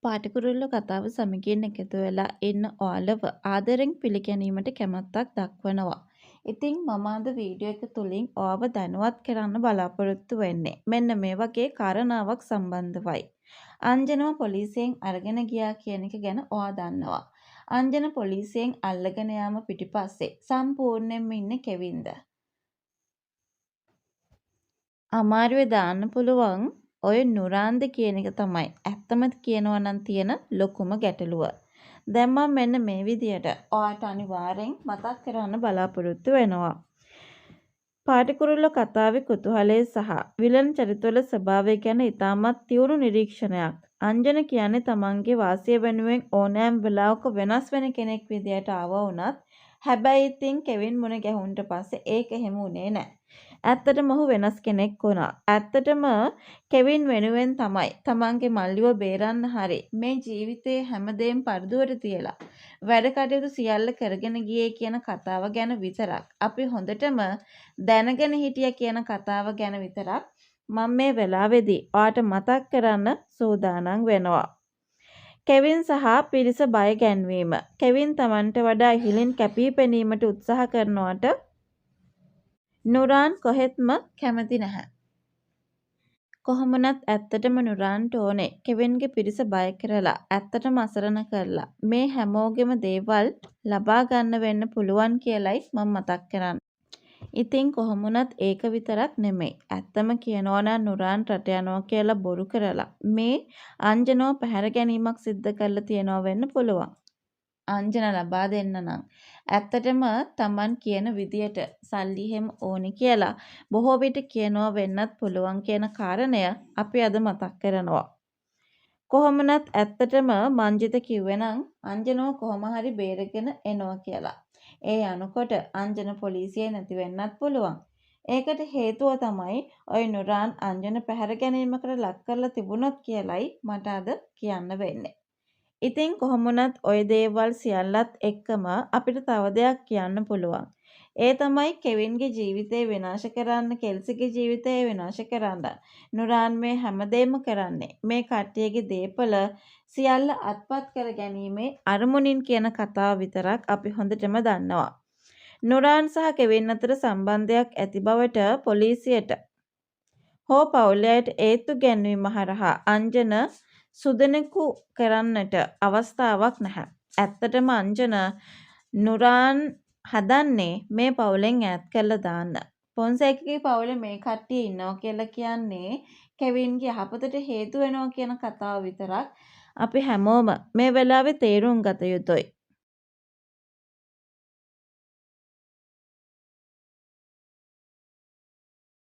පාටිකුරුල්ලෝ කතාව සමගින් එකතු වෙලා ඉන්න ඔයාලව ආදරෙන් පිළිගැනීමට කැමැත්තක් දක්වනවා. ඉතින් මම අද වීඩියෝ එක තුලින් ඔයාව දැනුවත් කරන්න බලාපොරොත්තු වෙන්නේ මෙන්න මේ වගේ කාරණාවක් සම්බන්ධවයි. අංජනව පොලිසියෙන් අරගෙන ගියා කියන එක ගැන ඔයා දන්නවා. අංජන පොලිසියෙන් අල්ලගෙන යාම පිටිපස්සේ සම්පූර්ණයෙන්ම ඉන්නේ කෙවින්ද? අමාරුවේ දාන්න පුළුවන් ඔය නුරාන්ද කියන එක තමයි ඇත්තම කියනවා නම් තියෙන ලොකුම ගැටලුව. දැන් මම මෙන්න මේ විදියට ඔයාට අනිවාර්යෙන් මතක් කරන්න බලාපොරොත්තු වෙනවා. පාටිකුරුල්ල කතාවේ කුතුහලය සහ විලන් චරිතවල ස්වභාවය ගැන ඉතාමත් තියුණු නිරීක්ෂණයක්. අංජන කියන්නේ තමන්ගේ වාසිය වෙනුවෙන් ඕනෑම වෙලාවක වෙනස් වෙන කෙනෙක් විදියට ආවා වුණත් හැබැයි ඉතින් කෙවින් මුණ ගැහුන්ට පස්සේ ඒක එහෙම උනේ නැහැ. ඇත්තටම ඔහු වෙනස් කෙනෙක් වුණා. ඇත්තටම කෙවින් වෙනුවෙන් තමයි තමන්ගේ මල්ලිව බේරන්න හරි මේ ජීවිතයේ හැමදේම පරදුවට තියලා වැඩ කටයුතු සියල්ල කරගෙන ගියේ කියන කතාව ගැන විතරක් අපි හොඳටම දැනගෙන හිටිය කියන කතාව ගැන විතරක් මම මේ වෙලාවේදී ඔයාට මතක් කරන්න සූදානම් වෙනවා. කෙවින් සහ පිරිස බය ගැන්වීම. කෙවින් තමන්ට වඩා ඉහළින් කැපී පෙනීමට උත්සාහ කරනවට නුරාන් කොහෙත්ම කැමති නැහැ. කොහොමුණත් ඇත්තටම නුරාන්ට ඕනේ කෙවින්ගේ පිරිස බය කරලා ඇත්තටම අසරණ කරලා මේ හැමෝගෙම දේවල් ලබා ගන්න වෙන්න පුළුවන් කියලයි මම මතක් කරන්නේ. ඉතින් කොහොමුණත් ඒක විතරක් නෙමෙයි. ඇත්තම කියනවා නම් නුරාන් රට යනවා කියලා බොරු කරලා මේ අංජනව පැහැර ගැනීමක් සිද්ධ කරලා තියනවා වෙන්න පුළුවන්. අංජන ලබා දෙන්න නම් ඇත්තටම තමන් කියන විදියට සල්ලි හැම ඕනි කියලා බොහෝ විට කියනවා වෙන්නත් පුළුවන් කියන කාරණය අපි අද මතක් කරනවා. කොහොමනත් ඇත්තටම මංජිත කිව්වේ නම් අංජනව කොහොම හරි බේරගෙන එනවා කියලා. ඒ යනකොට අංජන පොලිසියේ නැති වෙන්නත් පුළුවන්. ඒකට හේතුව තමයි ඔය නුරාන් අංජන පැහැර ගැනීමකට ලක් කරලා තිබුණොත් කියලයි මට අද කියන්න වෙන්නේ. ඉතින් කොහොමුණත් ඔය දේවල් සියල්ලත් එක්කම අපිට තව දෙයක් කියන්න පුළුවන්. ඒ තමයි කෙවින්ගේ ජීවිතේ විනාශ කරන්න, කෙල්සිගේ ජීවිතේ විනාශ කරන්න. නුරාන් මේ හැමදේම කරන්නේ මේ කට්ටියගේ දේපල සියල්ල අත්පත් කර ගැනීමේ අරමුණින් කියන කතාව විතරක් අපි හොඳටම දන්නවා. නුරාන් සහ කෙවින් අතර සම්බන්ධයක් ඇති බවට පොලිසියට හෝ පවුලයට ඒත්තු ගැන්වීම හරහා අංජන සුදෙනෙකු කරන්නට අවස්ථාවක් නැහැ. ඇත්තටම අංජන නුරාන් හදන්නේ මේ පවුලෙන් ඈත් කරලා දාන්න. පොන්සේකගේ පවුලේ මේ කට්ටිය ඉන්නවා කියලා කියන්නේ කෙවින්ගේ යහපතට හේතු වෙනවා කියන කතාව විතරක් අපි හැමෝම මේ වෙලාවේ තේරුම් ගත යුතුයි.